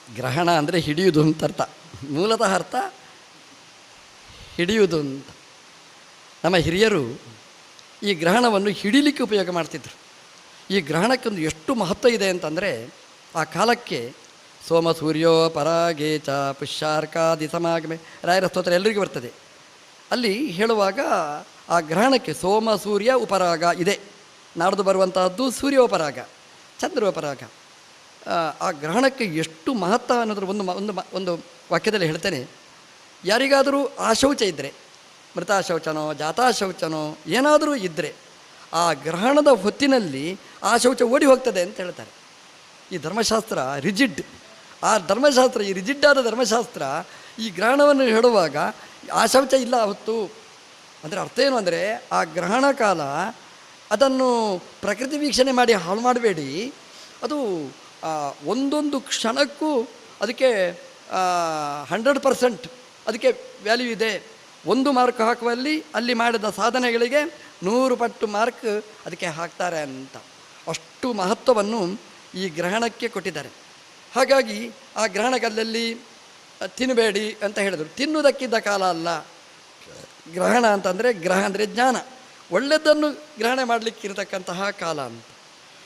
ಗ್ರಹಣ ಅಂದರೆ ಹಿಡಿಯುವುದು ಅಂತ ಅರ್ಥ. ಮೂಲತಃ ಅರ್ಥ ಹಿಡಿಯುವುದು ಅಂತ. ನಮ್ಮ ಹಿರಿಯರು ಈ ಗ್ರಹಣವನ್ನು ಹಿಡಿಲಿಕ್ಕೆ ಉಪಯೋಗ ಮಾಡ್ತಿದ್ರು. ಈ ಗ್ರಹಣಕ್ಕೊಂದು ಎಷ್ಟು ಮಹತ್ವ ಇದೆ ಅಂತಂದರೆ, ಆ ಕಾಲಕ್ಕೆ ಸೋಮ ಸೂರ್ಯೋ ಪರಾಗೇಚ ಪುಷ್ಯಾರ್ಕಾದಿ ಸಮಾಗಮೆ ರಾಯರ ಸ್ತೋತ್ರ ಎಲ್ಲರಿಗೂ ಬರ್ತದೆ. ಅಲ್ಲಿ ಹೇಳುವಾಗ ಆ ಗ್ರಹಣಕ್ಕೆ ಸೋಮ ಸೂರ್ಯ ಉಪರಾಗ ಇದೆ. ನಾಡ್ದು ಬರುವಂತಹದ್ದು ಸೂರ್ಯೋಪರಾಗ, ಚಂದ್ರೋಪರಾಗ. ಆ ಗ್ರಹಣಕ್ಕೆ ಎಷ್ಟು ಮಹತ್ವ ಅನ್ನೋದ್ರ ಒಂದು ವಾಕ್ಯದಲ್ಲಿ ಹೇಳ್ತೇನೆ. ಯಾರಿಗಾದರೂ ಆಶೌಚ ಇದ್ದರೆ, ಮೃತಾಶೌಚನೋ ಜಾತಾಶೌಚನೋ ಏನಾದರೂ ಇದ್ದರೆ, ಆ ಗ್ರಹಣದ ಹೊತ್ತಿನಲ್ಲಿ ಆ ಶೌಚ ಓಡಿ ಹೋಗ್ತದೆ ಅಂತ ಹೇಳ್ತಾರೆ. ಈ ಧರ್ಮಶಾಸ್ತ್ರ ರಿಜಿಡ್, ಆ ಧರ್ಮಶಾಸ್ತ್ರ, ಈ ರಿಜಿಡ್ಡಾದ ಧರ್ಮಶಾಸ್ತ್ರ ಈ ಗ್ರಹಣವನ್ನು ಹೇಳುವಾಗ ಆ ಶೌಚ ಇಲ್ಲ ಹೊತ್ತು ಅಂದರೆ ಅರ್ಥ ಏನು ಅಂದರೆ, ಆ ಗ್ರಹಣ ಕಾಲ ಅದನ್ನು ಪ್ರಕೃತಿ ವೀಕ್ಷಣೆ ಮಾಡಿ ಹಾಳು ಮಾಡಬೇಡಿ. ಅದು ಒಂದೊಂದು ಕ್ಷಣಕ್ಕೂ ಅದಕ್ಕೆ 100% ಅದಕ್ಕೆ ವ್ಯಾಲ್ಯೂ ಇದೆ. 1 ಮಾರ್ಕ್ ಹಾಕುವಲ್ಲಿ ಅಲ್ಲಿ ಮಾಡಿದ ಸಾಧನೆಗಳಿಗೆ 100 ಪಟ್ಟು ಮಾರ್ಕ್ ಅದಕ್ಕೆ ಹಾಕ್ತಾರೆ ಅಂತ. ಅಷ್ಟು ಮಹತ್ವವನ್ನು ಈ ಗ್ರಹಣಕ್ಕೆ ಕೊಟ್ಟಿದ್ದಾರೆ. ಹಾಗಾಗಿ ಆ ಗ್ರಹಣಕಲ್ಲಲ್ಲಿ ತಿನ್ನಬೇಡಿ ಅಂತ ಹೇಳಿದರು. ತಿನ್ನುವುದಕ್ಕಿದ್ದ ಕಾಲ ಅಲ್ಲ ಗ್ರಹಣ ಅಂತಂದರೆ. ಗ್ರಹ ಅಂದರೆ ಜ್ಞಾನ, ಒಳ್ಳೆಯದನ್ನು ಗ್ರಹಣ ಮಾಡಲಿಕ್ಕಿರತಕ್ಕಂತಹ ಕಾಲ ಅಂತ.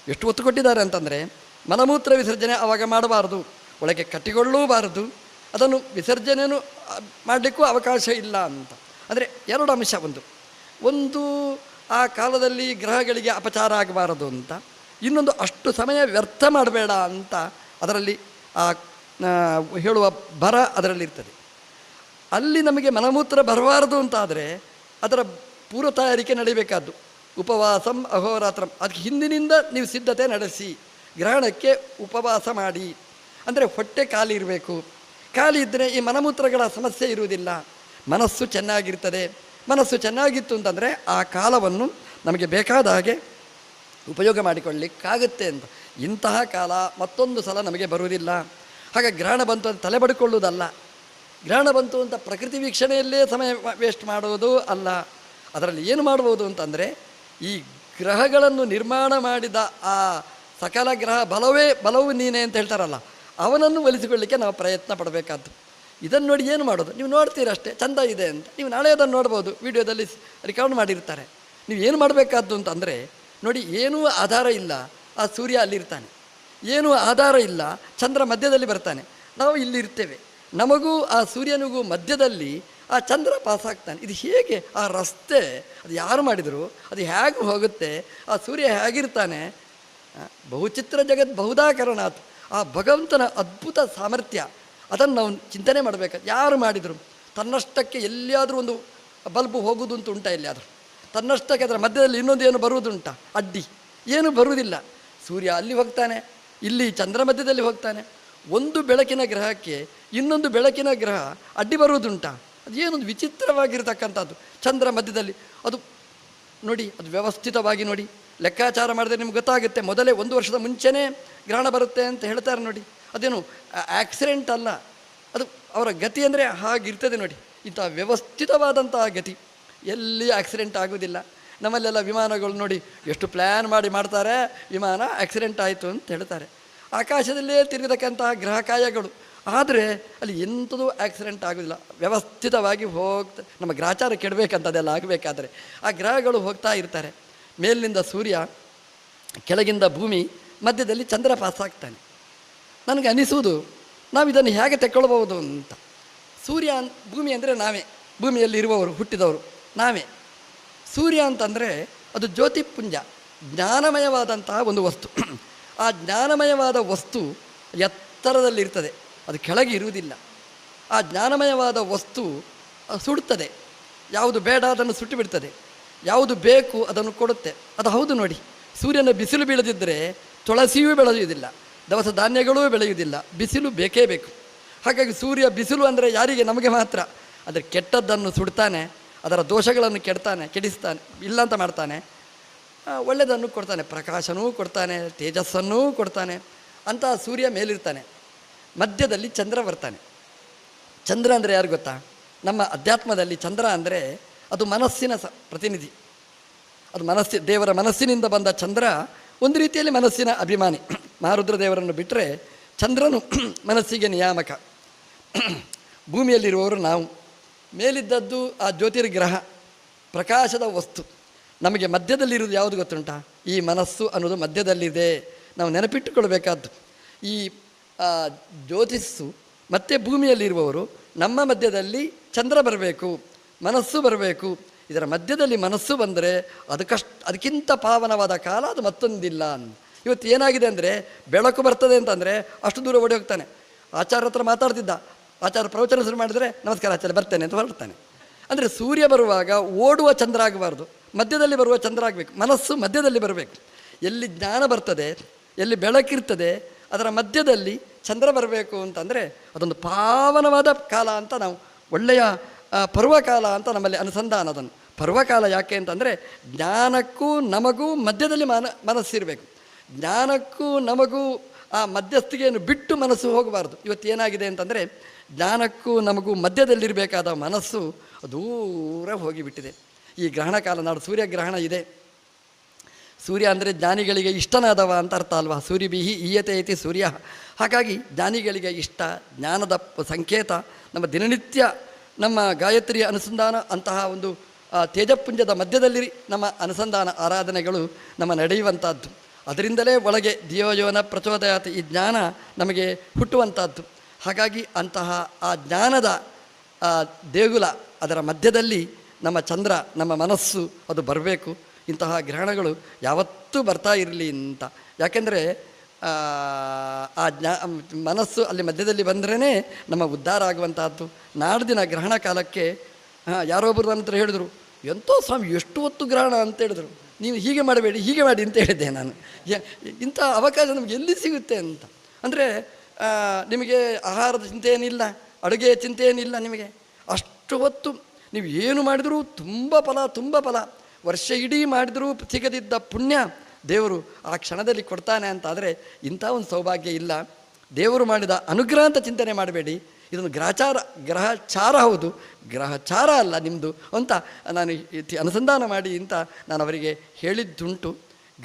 ಎಷ್ಟು ಒತ್ತು ಕೊಟ್ಟಿದ್ದಾರೆ ಅಂತಂದರೆ, ಮಲಮೂತ್ರ ವಿಸರ್ಜನೆ ಆವಾಗ ಮಾಡಬಾರದು, ಒಳಗೆ ಕಟ್ಟಿಕೊಳ್ಳೂಬಾರದು, ಅದನ್ನು ವಿಸರ್ಜನೆಯೂ ಮಾಡಲಿಕ್ಕೂ ಅವಕಾಶ ಇಲ್ಲ ಅಂತ. ಅಂದರೆ 2 ಅಂಶ. ಒಂದು ಆ ಕಾಲದಲ್ಲಿ ಗ್ರಹಗಳಿಗೆ ಅಪಚಾರ ಆಗಬಾರದು ಅಂತ, ಇನ್ನೊಂದು ಅಷ್ಟು ಸಮಯ ವ್ಯರ್ಥ ಮಾಡಬೇಡ ಅಂತ ಅದರಲ್ಲಿ ಆ ಹೇಳುವ ಬರ ಅದರಲ್ಲಿರ್ತದೆ. ಅಲ್ಲಿ ನಮಗೆ ಮಲಮೂತ್ರ ಬರಬಾರದು ಅಂತಾದರೆ ಅದರ ಪೂರ್ವ ತಯಾರಿಕೆ ನಡಿಬೇಕಾದ್ದು. ಉಪವಾಸಂ ಅಹೋರಾತ್ರಂ, ಅದಕ್ಕೆ ಹಿಂದಿನಿಂದ ನೀವು ಸಿದ್ಧತೆ ನಡೆಸಿ. ಗ್ರಹಣಕ್ಕೆ ಉಪವಾಸ ಮಾಡಿ ಅಂದರೆ ಹೊಟ್ಟೆ ಖಾಲಿ ಇರಬೇಕು. ಖಾಲಿ ಇದ್ದರೆ ಈ ಮಲಮೂತ್ರಗಳ ಸಮಸ್ಯೆ ಇರುವುದಿಲ್ಲ, ಮನಸ್ಸು ಚೆನ್ನಾಗಿರ್ತದೆ. ಮನಸ್ಸು ಚೆನ್ನಾಗಿತ್ತು ಅಂತಂದರೆ ಆ ಕಾಲವನ್ನು ನಮಗೆ ಬೇಕಾದ ಹಾಗೆ ಉಪಯೋಗ ಮಾಡಿಕೊಳ್ಳಲಿಕ್ಕಾಗುತ್ತೆ ಅಂತ. ಇಂತಹ ಕಾಲ ಮತ್ತೊಂದು ಸಲ ನಮಗೆ ಬರುವುದಿಲ್ಲ. ಹಾಗೆ ಗ್ರಹಣ ಬಂತು ಅಂತ ತಲೆ ಬಡ್ಕೊಳ್ಳುವುದಲ್ಲ, ಗ್ರಹಣ ಬಂತು ಅಂತ ಪ್ರಕೃತಿ ವೀಕ್ಷಣೆಯಲ್ಲೇ ಸಮಯ ವೇಸ್ಟ್ ಮಾಡುವುದು ಅಲ್ಲ. ಅದರಲ್ಲಿ ಏನು ಮಾಡ್ಬೋದು ಅಂತಂದರೆ, ಈ ಗ್ರಹಗಳನ್ನು ನಿರ್ಮಾಣ ಮಾಡಿದ ಆ ಸಕಲ ಗ್ರಹ ಬಲವು ನೀನೇ ಅಂತ ಹೇಳ್ತಾರಲ್ಲ, ಅವನನ್ನು ಒಲಿಸಿಕೊಳ್ಳಿಕ್ಕೆ ನಾವು ಪ್ರಯತ್ನ ಪಡಬೇಕಾದ್ದು. ಇದನ್ನು ನೋಡಿ ಏನು ಮಾಡೋದು, ನೀವು ನೋಡ್ತೀರಷ್ಟೇ ಚೆಂದ ಇದೆ ಅಂತ. ನೀವು ನಾಳೆ ಅದನ್ನು ನೋಡ್ಬೋದು, ವಿಡಿಯೋದಲ್ಲಿ ರೆಕಾರ್ಡ್ ಮಾಡಿರ್ತಾರೆ. ನೀವು ಏನು ಮಾಡಬೇಕಾದ್ದು ಅಂತಂದರೆ, ನೋಡಿ ಏನೂ ಆಧಾರ ಇಲ್ಲ, ಆ ಸೂರ್ಯ ಅಲ್ಲಿರ್ತಾನೆ. ಏನೂ ಆಧಾರ ಇಲ್ಲ, ಚಂದ್ರ ಮಧ್ಯದಲ್ಲಿ ಬರ್ತಾನೆ, ನಾವು ಇಲ್ಲಿರ್ತೇವೆ. ನಮಗೂ ಆ ಸೂರ್ಯನಿಗೂ ಮಧ್ಯದಲ್ಲಿ ಆ ಚಂದ್ರ ಪಾಸಾಗ್ತಾನೆ. ಇದು ಹೇಗೆ ಆ ರಸ್ತೆ, ಅದು ಯಾರು ಮಾಡಿದರು, ಅದು ಹೇಗೆ ಹೋಗುತ್ತೆ, ಆ ಸೂರ್ಯ ಹೇಗಿರ್ತಾನೆ. ಬಹುಚಿತ್ರ ಜಗತ್ ಬಹುದಾಕರಣಾತ್, ಆ ಭಗವಂತನ ಅದ್ಭುತ ಸಾಮರ್ಥ್ಯ, ಅದನ್ನು ನಾವು ಚಿಂತನೆ ಮಾಡಬೇಕು. ಯಾರು ಮಾಡಿದರು, ತನ್ನಷ್ಟಕ್ಕೆ ಎಲ್ಲಿಯಾದರೂ ಒಂದು ಬಲ್ಬು ಹೋಗುವುದು ಅಂತ ಉಂಟ, ಎಲ್ಲಿಯಾದರೂ ತನ್ನಷ್ಟಕ್ಕೆ ಅದರ ಮಧ್ಯದಲ್ಲಿ ಇನ್ನೊಂದು ಏನು ಬರುವುದುಂಟ, ಅಡ್ಡಿ ಏನು ಬರುವುದಿಲ್ಲ. ಸೂರ್ಯ ಅಲ್ಲಿ ಹೋಗ್ತಾನೆ, ಇಲ್ಲಿ ಚಂದ್ರ ಮಧ್ಯದಲ್ಲಿ ಹೋಗ್ತಾನೆ. ಒಂದು ಬೆಳಕಿನ ಗ್ರಹಕ್ಕೆ ಇನ್ನೊಂದು ಬೆಳಕಿನ ಗ್ರಹ ಅಡ್ಡಿ ಬರುವುದುಂಟ. ಅದು ಏನೊಂದು ವಿಚಿತ್ರವಾಗಿರ್ತಕ್ಕಂಥದ್ದು. ಚಂದ್ರ ಮಧ್ಯದಲ್ಲಿ ಅದು ನೋಡಿ, ಅದು ವ್ಯವಸ್ಥಿತವಾಗಿ ನೋಡಿ ಲೆಕ್ಕಾಚಾರ ಮಾಡಿದ್ರೆ ನಿಮ್ಗೆ ಗೊತ್ತಾಗುತ್ತೆ. ಮೊದಲೇ 1 ವರ್ಷದ ಮುಂಚೆನೇ ಗ್ರಹಣ ಬರುತ್ತೆ ಅಂತ ಹೇಳ್ತಾರೆ ನೋಡಿ. ಅದೇನು ಆಕ್ಸಿಡೆಂಟ್ ಅಲ್ಲ, ಅದು ಅವರ ಗತಿ ಅಂದರೆ ಹಾಗಿರ್ತದೆ ನೋಡಿ. ಇಂಥ ವ್ಯವಸ್ಥಿತವಾದಂತಹ ಗತಿ, ಎಲ್ಲಿ ಆಕ್ಸಿಡೆಂಟ್ ಆಗೋದಿಲ್ಲ. ನಮ್ಮಲ್ಲೆಲ್ಲ ವಿಮಾನಗಳು ನೋಡಿ ಎಷ್ಟು ಪ್ಲ್ಯಾನ್ ಮಾಡಿ ಮಾಡ್ತಾರೆ, ವಿಮಾನ ಆಕ್ಸಿಡೆಂಟ್ ಆಯಿತು ಅಂತ ಹೇಳ್ತಾರೆ. ಆಕಾಶದಲ್ಲೇ ತಿರುಗತಕ್ಕಂತಹ ಗ್ರಹಕಾಯಗಳು, ಆದರೆ ಅಲ್ಲಿ ಎಂಥದೂ ಆಕ್ಸಿಡೆಂಟ್ ಆಗೋದಿಲ್ಲ, ವ್ಯವಸ್ಥಿತವಾಗಿ ಹೋಗ್ತಾ. ನಮ್ಮ ಗ್ರಹಚಾರ ಕೆಡಬೇಕಂತದೆಲ್ಲ ಆಗಬೇಕಾದ್ರೆ ಆ ಗ್ರಹಗಳು ಹೋಗ್ತಾ ಇರ್ತಾರೆ. ಮೇಲಿನಿಂದ ಸೂರ್ಯ, ಕೆಳಗಿಂದ ಭೂಮಿ, ಮಧ್ಯದಲ್ಲಿ ಚಂದ್ರ ಪಾಸಾಗ್ತಾನೆ. ನನಗೆ ಅನಿಸುವುದು, ನಾವು ಇದನ್ನು ಹೇಗೆ ತೆಕ್ಕೊಳ್ಬೋದು ಅಂತ. ಸೂರ್ಯ ಭೂಮಿ ಅಂದರೆ ನಾವೇ, ಭೂಮಿಯಲ್ಲಿ ಇರುವವರು, ಹುಟ್ಟಿದವರು ನಾವೇ. ಸೂರ್ಯ ಅಂತಂದರೆ ಅದು ಜ್ಯೋತಿಪುಂಜ, ಜ್ಞಾನಮಯವಾದಂತಹ ಒಂದು ವಸ್ತು. ಆ ಜ್ಞಾನಮಯವಾದ ವಸ್ತು ಎತ್ತರದಲ್ಲಿರ್ತದೆ, ಅದು ಕೆಳಗೆ ಇರುವುದಿಲ್ಲ. ಆ ಜ್ಞಾನಮಯವಾದ ವಸ್ತು ಸುಡುತ್ತದೆ, ಯಾವುದು ಬೇಡ ಅದನ್ನು ಸುಟ್ಟು ಬಿಡ್ತದೆ, ಯಾವುದು ಬೇಕು ಅದನ್ನು ಕೊಡುತ್ತೆ. ಅದು ಹೌದು ನೋಡಿ, ಸೂರ್ಯನ ಬಿಸಿಲು ಬೀಳದಿದ್ದರೆ ತುಳಸಿಯೂ ಬೆಳೆಯುವುದಿಲ್ಲ, ದವಸ ಧಾನ್ಯಗಳೂ ಬೆಳೆಯುವುದಿಲ್ಲ, ಬಿಸಿಲು ಬೇಕೇ ಬೇಕು. ಹಾಗಾಗಿ ಸೂರ್ಯ ಬಿಸಿಲು ಅಂದರೆ ಯಾರಿಗೆ, ನಮಗೆ ಮಾತ್ರ. ಅದರ ಕೆಟ್ಟದ್ದನ್ನು ಸುಡ್ತಾನೆ, ಅದರ ದೋಷಗಳನ್ನು ಕೆಡಿಸ್ತಾನೆ, ಇಲ್ಲ ಅಂತ ಮಾಡ್ತಾನೆ. ಒಳ್ಳೆಯದನ್ನು ಕೊಡ್ತಾನೆ, ಪ್ರಕಾಶನೂ ಕೊಡ್ತಾನೆ, ತೇಜಸ್ಸನ್ನೂ ಕೊಡ್ತಾನೆ. ಅಂತಹ ಸೂರ್ಯ ಮೇಲಿರ್ತಾನೆ, ಮಧ್ಯದಲ್ಲಿ ಚಂದ್ರ ಬರ್ತಾನೆ. ಚಂದ್ರ ಅಂದರೆ ಯಾರು ಗೊತ್ತಾ? ನಮ್ಮ ಅಧ್ಯಾತ್ಮದಲ್ಲಿ ಚಂದ್ರ ಅಂದರೆ ಅದು ಮನಸ್ಸಿನ ಪ್ರತಿನಿಧಿ. ಅದು ದೇವರ ಮನಸ್ಸಿನಿಂದ ಬಂದ ಚಂದ್ರ ಒಂದು ರೀತಿಯಲ್ಲಿ ಮನಸ್ಸಿನ ಅಭಿಮಾನಿ. ಮಹಾರುದ್ರ ದೇವರನ್ನು ಬಿಟ್ಟರೆ ಚಂದ್ರನು ಮನಸ್ಸಿಗೆ ನಿಯಾಮಕ. ಭೂಮಿಯಲ್ಲಿರುವವರು ನಾವು. ಮೇಲಿದ್ದದ್ದು ಆ ಜ್ಯೋತಿರ್ಗ್ರಹ, ಪ್ರಕಾಶದ ವಸ್ತು. ನಮಗೆ ಮಧ್ಯದಲ್ಲಿರುವುದು ಯಾವುದು ಗೊತ್ತುಂಟ? ಈ ಮನಸ್ಸು ಅನ್ನೋದು ಮಧ್ಯದಲ್ಲಿದೆ. ನಾವು ನೆನಪಿಟ್ಟುಕೊಳ್ಬೇಕಾದ್ದು ಈ ಜ್ಯೋತಿಸ್ಸು ಮತ್ತು ಭೂಮಿಯಲ್ಲಿರುವವರು. ನಮ್ಮ ಮಧ್ಯದಲ್ಲಿ ಚಂದ್ರ ಬರಬೇಕು, ಮನಸ್ಸು ಬರಬೇಕು. ಇದರ ಮಧ್ಯದಲ್ಲಿ ಮನಸ್ಸು ಬಂದರೆ ಅದಕ್ಕಿಂತ ಪಾವನವಾದ ಕಾಲ ಅದು ಮತ್ತೊಂದಿಲ್ಲ. ಇವತ್ತು ಏನಾಗಿದೆ ಅಂದರೆ, ಬೆಳಕು ಬರ್ತದೆ ಅಂತಂದರೆ ಅಷ್ಟು ದೂರ ಓಡಿ ಹೋಗ್ತಾನೆ. ಆಚಾರ್ಯ ಹತ್ರ ಮಾತಾಡ್ತಿದ್ದ, ಆಚಾರ್ಯ ಪ್ರವಚನ ಶುರು ಮಾಡಿದರೆ ನಮಸ್ಕಾರ ಆಚಾರ್ಯ ಬರ್ತೇನೆ ಅಂತ ಹೊರಡ್ತಾನೆ. ಅಂದರೆ ಸೂರ್ಯ ಬರುವಾಗ ಓಡುವ ಚಂದ್ರ ಆಗಬಾರ್ದು, ಮಧ್ಯದಲ್ಲಿ ಬರುವ ಚಂದ್ರ ಆಗಬೇಕು. ಮನಸ್ಸು ಮಧ್ಯದಲ್ಲಿ ಬರಬೇಕು. ಎಲ್ಲಿ ಜ್ಞಾನ ಬರ್ತದೆ, ಎಲ್ಲಿ ಬೆಳಕಿರ್ತದೆ, ಅದರ ಮಧ್ಯದಲ್ಲಿ ಚಂದ್ರ ಬರಬೇಕು ಅಂತಂದರೆ ಅದೊಂದು ಪಾವನವಾದ ಕಾಲ ಅಂತ ನಾವು, ಒಳ್ಳೆಯ ಪರ್ವಕಾಲ ಅಂತ ನಮ್ಮಲ್ಲಿ ಅನುಸಂಧಾನ. ಅದನ್ನು ಪರ್ವಕಾಲ ಯಾಕೆ ಅಂತಂದರೆ, ಜ್ಞಾನಕ್ಕೂ ನಮಗೂ ಮಧ್ಯದಲ್ಲಿ ಮನಸ್ಸಿರಬೇಕು. ಜ್ಞಾನಕ್ಕೂ ನಮಗೂ ಆ ಮಧ್ಯಸ್ಥಿಗೆಯನ್ನು ಬಿಟ್ಟು ಮನಸ್ಸು ಹೋಗಬಾರ್ದು. ಇವತ್ತು ಏನಾಗಿದೆ ಅಂತಂದರೆ, ಜ್ಞಾನಕ್ಕೂ ನಮಗೂ ಮಧ್ಯದಲ್ಲಿರಬೇಕಾದ ಮನಸ್ಸು ದೂರ ಹೋಗಿಬಿಟ್ಟಿದೆ. ಈ ಗ್ರಹಣ ಕಾಲ, ನಾಡು ಸೂರ್ಯಗ್ರಹಣ ಇದೆ. ಸೂರ್ಯ ಅಂದರೆ ಜ್ಞಾನಿಗಳಿಗೆ ಇಷ್ಟನಾದವ ಅಂತ ಅರ್ಥ ಅಲ್ವಾ? ಸೂರ್ಯಬಿಹಿ ಈಯತೆ ಐತಿ ಸೂರ್ಯ. ಹಾಗಾಗಿ ಜ್ಞಾನಿಗಳಿಗೆ ಇಷ್ಟ, ಜ್ಞಾನದ ಸಂಕೇತ. ನಮ್ಮ ದಿನನಿತ್ಯ ನಮ್ಮ ಗಾಯತ್ರಿಯ ಅನುಸಂಧಾನ ಅಂತಹ ಒಂದು ತೇಜಪುಂಜದ ಮಧ್ಯದಲ್ಲಿ ನಮ್ಮ ಅನುಸಂಧಾನ ಆರಾಧನೆಗಳು ನಮ್ಮ ನಡೆಯುವಂಥದ್ದು. ಅದರಿಂದಲೇ ಒಳಗೆ ಧಿಯೋಯೋನ ಪ್ರಚೋದಯಾತಿ, ಈ ಜ್ಞಾನ ನಮಗೆ ಹುಟ್ಟುವಂಥದ್ದು. ಹಾಗಾಗಿ ಅಂತಹ ಆ ಜ್ಞಾನದ ದೇಗುಲ, ಅದರ ಮಧ್ಯದಲ್ಲಿ ನಮ್ಮ ಚಂದ್ರ, ನಮ್ಮ ಮನಸ್ಸು ಅದು ಬರಬೇಕು. ಇಂತಹ ಗ್ರಹಣಗಳು ಯಾವತ್ತೂ ಬರ್ತಾ ಇರಲಿ ಅಂತ. ಯಾಕೆಂದರೆ ಆ ಮನಸ್ಸು ಅಲ್ಲಿ ಮಧ್ಯದಲ್ಲಿ ಬಂದ್ರೇ ನಮ್ಮ ಉದ್ಧಾರ ಆಗುವಂತಹದ್ದು. ನಾಡ್ದಿನ ಗ್ರಹಣ ಕಾಲಕ್ಕೆ ಯಾರೊಬ್ಬರು ನನ್ನ ಹತ್ರ ಹೇಳಿದ್ರು, ಎಂತೋ ಸ್ವಾಮಿ ಎಷ್ಟು ಹೊತ್ತು ಗ್ರಹಣ ಅಂತ ಹೇಳಿದ್ರು. ನೀವು ಹೀಗೆ ಮಾಡಬೇಡಿ, ಹೀಗೆ ಮಾಡಿ ಅಂತ ಹೇಳಿದ್ದೆ ನಾನು. ಇಂಥ ಅವಕಾಶ ನಮಗೆ ಎಲ್ಲಿ ಸಿಗುತ್ತೆ ಅಂತ. ಅಂದರೆ ನಿಮಗೆ ಆಹಾರದ ಚಿಂತೆ ಏನಿಲ್ಲ, ಅಡುಗೆಯ ಚಿಂತೆ ಏನಿಲ್ಲ. ನಿಮಗೆ ಅಷ್ಟು ಹೊತ್ತು ನೀವು ಏನು ಮಾಡಿದರೂ ತುಂಬ ಫಲ. ವರ್ಷ ಇಡೀ ಮಾಡಿದರೂ ಸಿಗದಿದ್ದ ಪುಣ್ಯ ದೇವರು ಆ ಕ್ಷಣದಲ್ಲಿ ಕೊಡ್ತಾನೆ ಅಂತಾದರೆ ಇಂಥ ಒಂದು ಸೌಭಾಗ್ಯ ಇಲ್ಲ. ದೇವರು ಮಾಡಿದ ಅನುಗ್ರಹ ಅಂತ ಚಿಂತನೆ ಮಾಡಬೇಡಿ. ಇದೊಂದು ಗ್ರಹಚಾರ ಹೌದು, ಗ್ರಹಚಾರ ಅಲ್ಲ ನಿಮ್ಮದು ಅಂತ ನಾನು ಅನುಸಂಧಾನ ಮಾಡಿ ಅಂತ ನಾನು ಅವರಿಗೆ ಹೇಳಿದ್ದುಂಟು.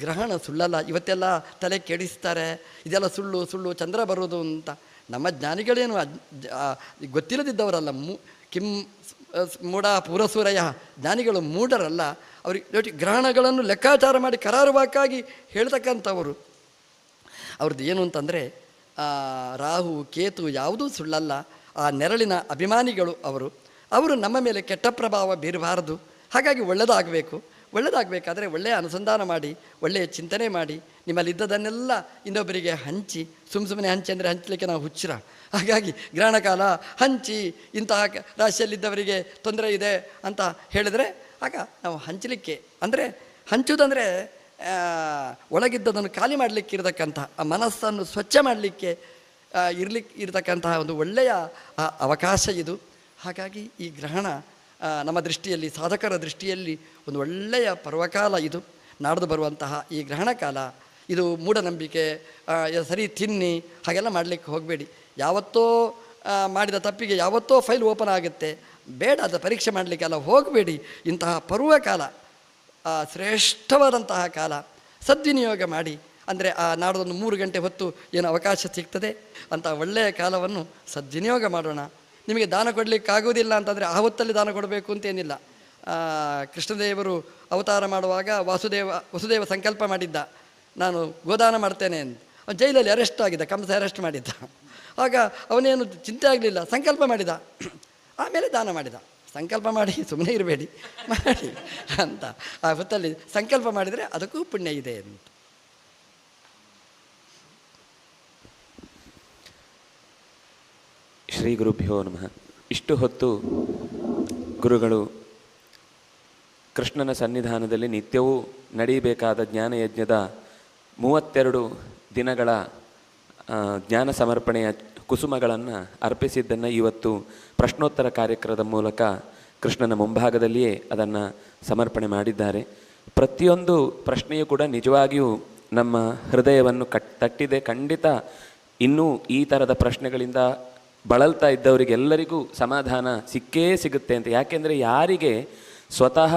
ಗ್ರಹಣ ಸುಳ್ಳಲ್ಲ. ಇವತ್ತೆಲ್ಲ ತಲೆ ಕೆಡಿಸ್ತಾರೆ, ಇದೆಲ್ಲ ಸುಳ್ಳು ಚಂದ್ರ ಬರೋದು ಅಂತ. ನಮ್ಮ ಜ್ಞಾನಿಗಳೇನು ಗೊತ್ತಿಲ್ಲದಿದ್ದವರಲ್ಲ. ಕಿಂ ಮೂಢ ಪೂರಸೂರಯ, ಜ್ಞಾನಿಗಳು ಮೂಢರಲ್ಲ. ಅವ್ರಿಗೆ ಗ್ರಹಣಗಳನ್ನು ಲೆಕ್ಕಾಚಾರ ಮಾಡಿ ಕರಾರುವಾಕ್ಕಾಗಿ ಹೇಳ್ತಕ್ಕಂಥವರು. ಅವ್ರದ್ದು ಏನು ಅಂತಂದರೆ, ರಾಹು ಕೇತು ಯಾವುದೂ ಸುಳ್ಳಲ್ಲ. ಆ ನೆರಳಿನ ಅಭಿಮಾನಿಗಳು ಅವರು ನಮ್ಮ ಮೇಲೆ ಕೆಟ್ಟ ಪ್ರಭಾವ ಬೀರಬಾರದು. ಹಾಗಾಗಿ ಒಳ್ಳೆಯದಾಗಬೇಕಾದ್ರೆ ಒಳ್ಳೆಯ ಅನುಸಂಧಾನ ಮಾಡಿ, ಒಳ್ಳೆಯ ಚಿಂತನೆ ಮಾಡಿ, ನಿಮ್ಮಲ್ಲಿದ್ದದನ್ನೆಲ್ಲ ಇನ್ನೊಬ್ಬರಿಗೆ ಹಂಚಿ. ಸುಮ್ಮನೆ ಹಂಚಿ ಅಂದರೆ ಹಂಚಲಿಕ್ಕೆ ನಾವು ಹುಚ್ಚರ. ಹಾಗಾಗಿ ಗ್ರಹಣ ಕಾಲ ಹಂಚಿ, ಇಂತಹ ರಾಶಿಯಲ್ಲಿದ್ದವರಿಗೆ ತೊಂದರೆ ಇದೆ ಅಂತ ಹೇಳಿದರೆ ಆಗ ನಾವು ಹಂಚಲಿಕ್ಕೆ, ಅಂದರೆ ಹಂಚುವುದಂದರೆ ಒಳಗಿದ್ದದನ್ನು ಖಾಲಿ ಮಾಡಲಿಕ್ಕೆ ಇರತಕ್ಕಂಥ, ಆ ಮನಸ್ಸನ್ನು ಸ್ವಚ್ಛ ಮಾಡಲಿಕ್ಕೆ ಇರತಕ್ಕಂತಹ ಒಂದು ಒಳ್ಳೆಯ ಅವಕಾಶ ಇದು. ಹಾಗಾಗಿ ಈ ಗ್ರಹಣ ನಮ್ಮ ದೃಷ್ಟಿಯಲ್ಲಿ, ಸಾಧಕರ ದೃಷ್ಟಿಯಲ್ಲಿ ಒಂದು ಒಳ್ಳೆಯ ಪರ್ವಕಾಲ ಇದು. ನಾಡ್ದು ಬರುವಂತಹ ಈ ಗ್ರಹಣ ಕಾಲ ಇದು ಮೂಢನಂಬಿಕೆ, ಸರಿ ತಿನ್ನಿ ಹಾಗೆಲ್ಲ ಮಾಡಲಿಕ್ಕೆ ಹೋಗಬೇಡಿ. ಯಾವತ್ತೋ ಮಾಡಿದ ತಪ್ಪಿಗೆ ಯಾವತ್ತೋ ಫೈಲ್ ಓಪನ್ ಆಗುತ್ತೆ, ಬೇಡ, ಅದು ಪರೀಕ್ಷೆ ಮಾಡಲಿಕ್ಕೆಲ್ಲ ಹೋಗಬೇಡಿ. ಇಂತಹ ಪರ್ವಕಾಲ ಶ್ರೇಷ್ಠವಾದಂತಹ ಕಾಲ, ಸದ್ವಿನಿಯೋಗ ಮಾಡಿ. ಅಂದರೆ ಆ ನಾಡೊಂದು 3 ಗಂಟೆ ಹೊತ್ತು ಏನು ಅವಕಾಶ ಸಿಗ್ತದೆ ಅಂತ ಒಳ್ಳೆಯ ಕಾಲವನ್ನು ಸದ್ವಿನಿಯೋಗ ಮಾಡೋಣ. ನಿಮಗೆ ದಾನ ಕೊಡಲಿಕ್ಕಾಗೋದಿಲ್ಲ ಅಂತಂದರೆ ಆ ಹೊತ್ತಲ್ಲಿ ದಾನ ಕೊಡಬೇಕು ಅಂತೇನಿಲ್ಲ. ಕೃಷ್ಣದೇವರು ಅವತಾರ ಮಾಡುವಾಗ ವಸುದೇವ ಸಂಕಲ್ಪ ಮಾಡಿದ್ದ, ನಾನು ಗೋದಾನ ಮಾಡ್ತೇನೆ ಅಂತ. ಅವನು ಜೈಲಲ್ಲಿ ಅರೆಸ್ಟ್ ಆಗಿದ್ದ, ಕಂಸ ಅರೆಸ್ಟ್ ಮಾಡಿದ್ದ. ಆಗ ಅವನೇನು ಚಿಂತೆ ಆಗಲಿಲ್ಲ, ಸಂಕಲ್ಪ ಮಾಡಿದ, ಆಮೇಲೆ ದಾನ ಮಾಡಿದ. ಸಂಕಲ್ಪ ಮಾಡಿ ಸುಮ್ಮನೆ ಇರಬೇಡಿ, ಮಾಡಿ ಅಂತ ಆ ಹೊತ್ತಲ್ಲಿ ಸಂಕಲ್ಪ ಮಾಡಿದರೆ ಅದಕ್ಕೂ ಪುಣ್ಯ ಇದೆ ಅಂತ. ಶ್ರೀ ಗುರುಭ್ಯೋ ನಮಃ. ಇಷ್ಟು ಹೊತ್ತು ಗುರುಗಳು ಕೃಷ್ಣನ ಸನ್ನಿಧಾನದಲ್ಲಿ ನಿತ್ಯವೂ ನಡೆಯಬೇಕಾದ ಜ್ಞಾನಯಜ್ಞದ 32 ದಿನಗಳ ಜ್ಞಾನ ಸಮರ್ಪಣೆಯ ಕುಸುಮಗಳನ್ನು ಅರ್ಪಿಸಿದ್ದನ್ನು ಇವತ್ತು ಪ್ರಶ್ನೋತ್ತರ ಕಾರ್ಯಕ್ರಮದ ಮೂಲಕ ಕೃಷ್ಣನ ಮುಂಭಾಗದಲ್ಲಿಯೇ ಅದನ್ನು ಸಮರ್ಪಣೆ ಮಾಡಿದ್ದಾರೆ. ಪ್ರತಿಯೊಂದು ಪ್ರಶ್ನೆಯೂ ಕೂಡ ನಿಜವಾಗಿಯೂ ನಮ್ಮ ಹೃದಯವನ್ನು ತಟ್ಟಿದೆ. ಖಂಡಿತ ಇನ್ನೂ ಈ ಥರದ ಪ್ರಶ್ನೆಗಳಿಂದ ಬಳಲ್ತಾ ಇದ್ದವರಿಗೆಲ್ಲರಿಗೂ ಸಮಾಧಾನ ಸಿಕ್ಕೇ ಸಿಗುತ್ತೆ ಅಂತ. ಯಾಕೆಂದರೆ ಯಾರಿಗೆ ಸ್ವತಃ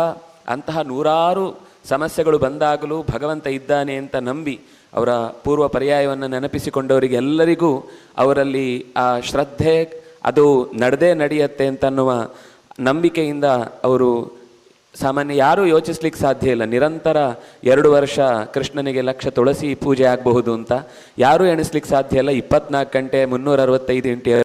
ಅಂತಹ 100 ಸಮಸ್ಯೆಗಳು ಬಂದಾಗಲೂ ಭಗವಂತ ಇದ್ದಾನೆ ಅಂತ ನಂಬಿ ಅವರ ಪೂರ್ವ ಪರ್ಯಾಯವನ್ನು ನೆನಪಿಸಿಕೊಂಡವರಿಗೆಲ್ಲರಿಗೂ ಅವರಲ್ಲಿ ಆ ಶ್ರದ್ಧೆ ಅದು ನಡೆಯುತ್ತೆ ಅಂತನ್ನುವ ನಂಬಿಕೆಯಿಂದ ಅವರು ಸಾಮಾನ್ಯ ಯಾರೂ ಯೋಚಿಸ್ಲಿಕ್ಕೆ ಸಾಧ್ಯ ಇಲ್ಲ. ನಿರಂತರ 2 ವರ್ಷ ಕೃಷ್ಣನಿಗೆ 1,00,000 ತುಳಸಿ ಪೂಜೆ ಆಗಬಹುದು ಅಂತ ಯಾರೂ ಎಣಿಸ್ಲಿಕ್ಕೆ ಸಾಧ್ಯ ಇಲ್ಲ. 24 ಗಂಟೆ 365